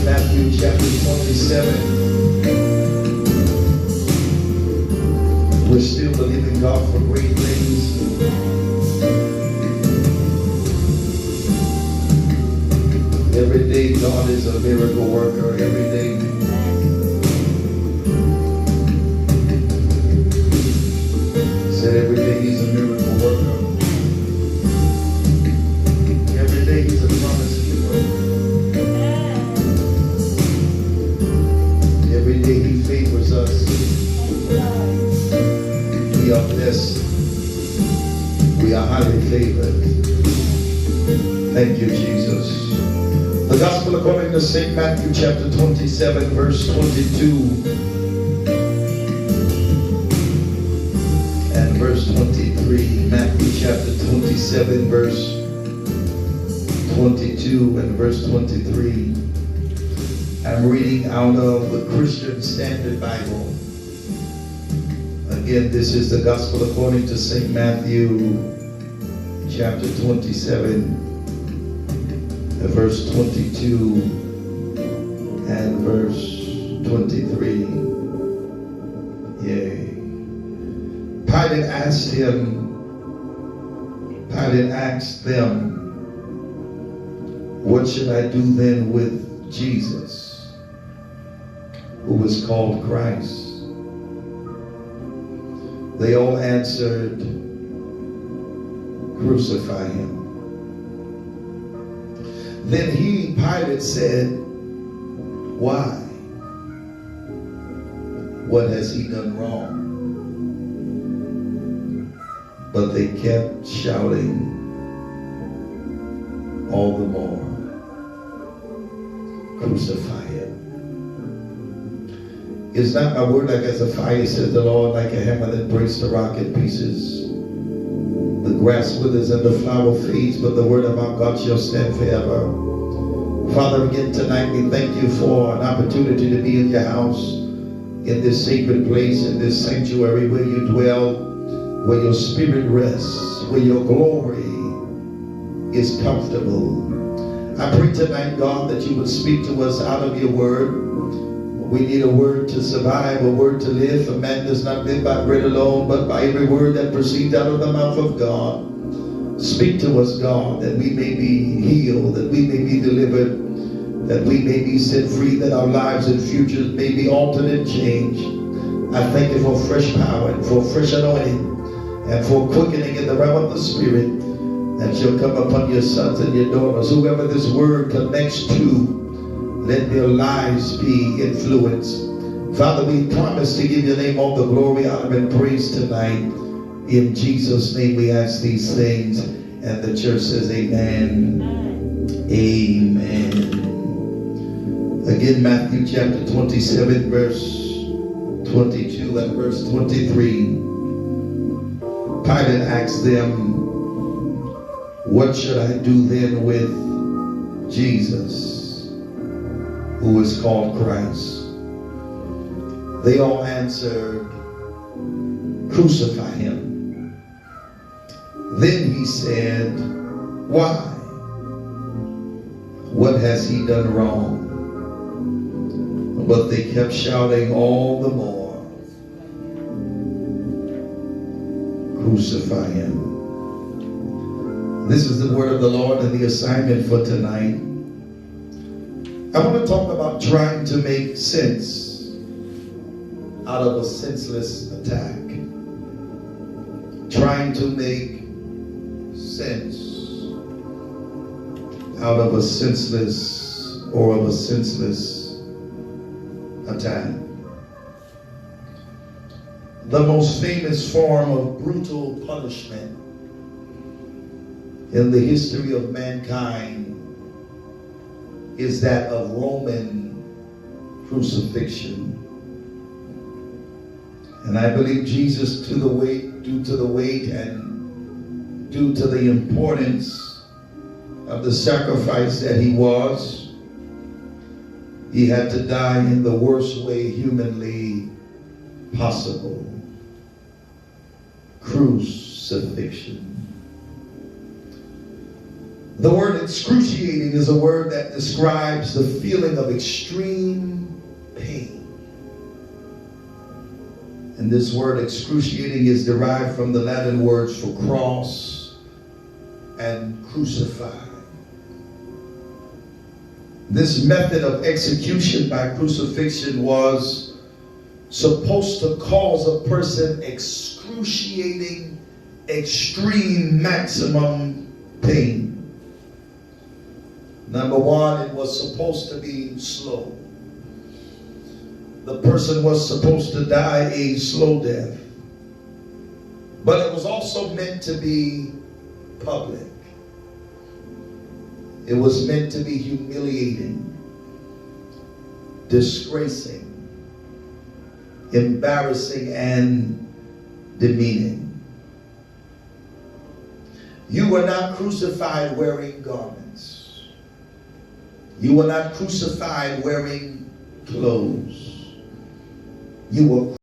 Matthew chapter 27. We're still believing God for great things. Every day God is a miracle worker. Every day. Said every day He's a miracle worker. Every day He's a promise giver. Every day He favors us. We are blessed. We are highly favored. Thank you, Jesus. The Gospel according to St. Matthew chapter 27, verse 22 and verse 23. Matthew chapter 27, verse 22 and verse 23. I'm reading out of the Christian Standard Bible. Again, this is the Gospel according to St. Matthew chapter 27. Verse 22 and verse 23. Yea. Pilate asked them, what should I do then with Jesus, who was called Christ? They all answered, crucify him. Then Pilate said, why? What has he done wrong? But they kept shouting all the more, crucify him. Is not my word like as a fire, says the Lord, like a hammer that breaks the rock in pieces? The grass withers and the flower fades, but the word of our God shall stand forever. Father, again tonight we thank you for an opportunity to be in your house, in this sacred place, in this sanctuary where you dwell, where your spirit rests, where your glory is comfortable. I pray tonight, God, that you would speak to us out of your word. We need a word to survive, a word to live. For man does not live by bread alone, but by every word that proceeds out of the mouth of God. Speak to us, God, that we may be healed, that we may be delivered, that we may be set free, that our lives and futures may be altered and changed. I thank you for fresh power and for fresh anointing and for quickening in the realm of the Spirit that shall come upon your sons and your daughters. Whoever this word connects to, let their lives be influenced. Father, we promise to give your name all the glory, honor, and praise tonight. In Jesus' name we ask these things. And the church says amen. Amen. Again, Matthew chapter 27, verse 22 and verse 23. Pilate asked them, what should I do then with Jesus, who is called Christ? They all answered, crucify him. Then he said, why? What has he done wrong? But they kept shouting all the more, crucify him. This is the word of the Lord and the assignment for tonight. I want to talk about trying to make sense out of a senseless attack. Trying to make sense out of a senseless attack. The most famous form of brutal punishment in the history of mankind is that of Roman crucifixion. And I believe Jesus, due to the weight and due to the importance of the sacrifice that he was, he had to die in the worst way humanly possible. Crucifixion. The word excruciating is a word that describes the feeling of extreme pain. And this word excruciating is derived from the Latin words for cross and crucify. This method of execution by crucifixion was supposed to cause a person excruciating, extreme, maximum pain. Number one, it was supposed to be slow. The person was supposed to die a slow death. But it was also meant to be public. It was meant to be humiliating, disgracing, embarrassing, and demeaning. You were not crucified wearing garments. You were not crucified wearing clothes. You were